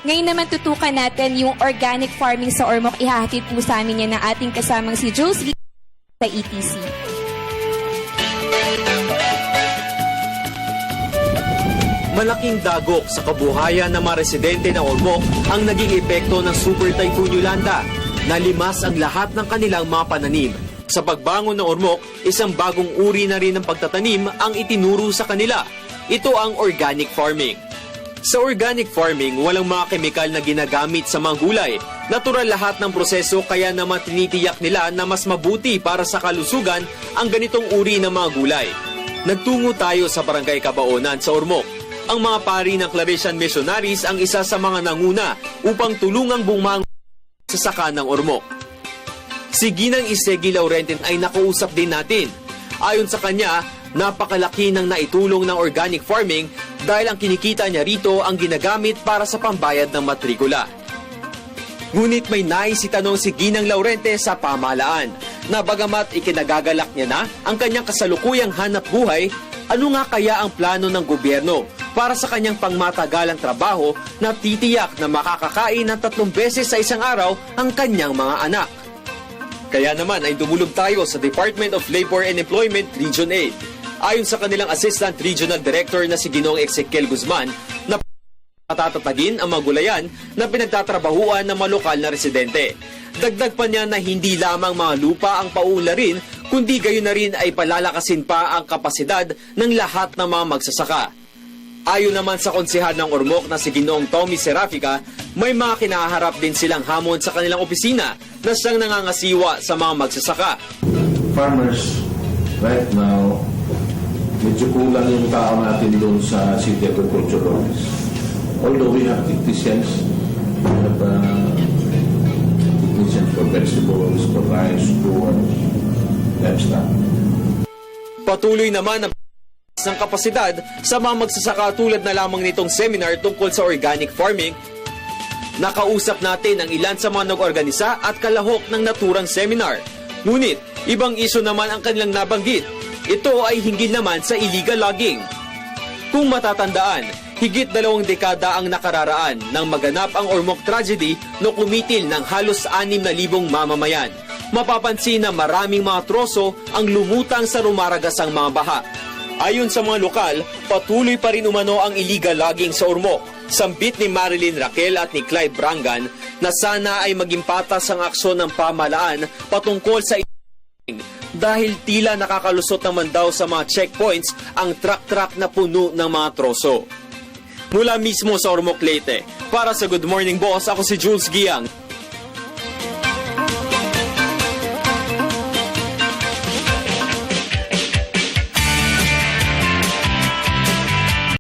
Ngayon naman tutukan natin yung organic farming sa Ormoc. Ihahatid po sa amin yan ng ating kasamang si Jules G. sa ETC. Malaking dagok sa kabuhayan ng mga residente ng Ormoc ang naging epekto ng Super Typhoon Yolanda. Nalimas ang lahat ng kanilang mga pananim. Sa pagbangon ng Ormoc, isang bagong uri na rin ng pagtatanim ang itinuro sa kanila. Ito ang organic farming. Sa organic farming, walang mga kemikal na ginagamit sa mga gulay. Natural lahat ng proseso kaya naman tinitiyak nila na mas mabuti para sa kalusugan ang ganitong uri ng mga gulay. Nagtungo tayo sa Barangay Cabaonan sa Ormoc. Ang mga pari ng Claretian Missionaries ang isa sa mga nanguna upang tulungang bumang sa saka ng Ormoc. Si Ginang Isegi Laurentin ay nakausap din natin. Ayon sa kanya, napakalaki ng naitulong ng organic farming dahil ang kinikita niya rito ang ginagamit para sa pambayad ng matrikula. Ngunit may naisitanong si Ginang Laurente sa pamahalaan na bagamat ikinagagalak niya na ang kanyang kasalukuyang hanap buhay, ano nga kaya ang plano ng gobyerno para sa kanyang pangmatagalang trabaho na titiyak na makakakain ng 3 beses sa isang araw ang kanyang mga anak? Kaya naman ay dumulog tayo sa Department of Labor and Employment Region A. Ayon sa kanilang Assistant Regional Director na si Ginoong Ezekiel Guzman, na matatatagin ang mga gulayan na pinagtatrabahuan ng mga lokal na residente. Dagdag pa niya na hindi lamang mga lupa ang pauularin, kundi gayon na rin ay palalakasin pa ang kapasidad ng lahat ng mga magsasaka. Ayon naman sa konsehal ng Ormoc na si Ginoong Tommy Serafica, may mga kinaharap din silang hamon sa kanilang opisina na siyang nangangasiwa sa mga magsasaka. Farmers, right now, medyo kulang yung tao natin doon sa City Agriculture Office. Although we have technicians, we have technicians for vegetables, for rice, corn, livestock. Patuloy naman ang ng kapasidad sa mga magsasaka tulad na lamang nitong seminar tungkol sa organic farming. Nakausap natin ang ilan sa mga nag-organisa at kalahok ng naturang seminar. Ngunit, ibang isyu naman ang kanilang nabanggit. Ito ay hinggil naman sa illegal logging. Kung matatandaan, higit 2 dekada ang nakararaan nang maganap ang Ormoc tragedy no kumitil ng halos 6,000 mamamayan. Mapapansin na maraming mga troso ang lumutang sa rumaragasang mga baha. Ayon sa mga lokal, patuloy pa rin umano ang illegal logging sa Ormoc. Sambit ni Marilyn Raquel at ni Clyde Brangan na sana ay maging patas ang aksyon ng pamahalaan patungkol sa dahil tila nakakalusot naman daw sa mga checkpoints ang truck-truck na puno ng mga troso. Mula mismo sa Ormoc, Leyte, para sa Good Morning Boss, ako si Jules Giang.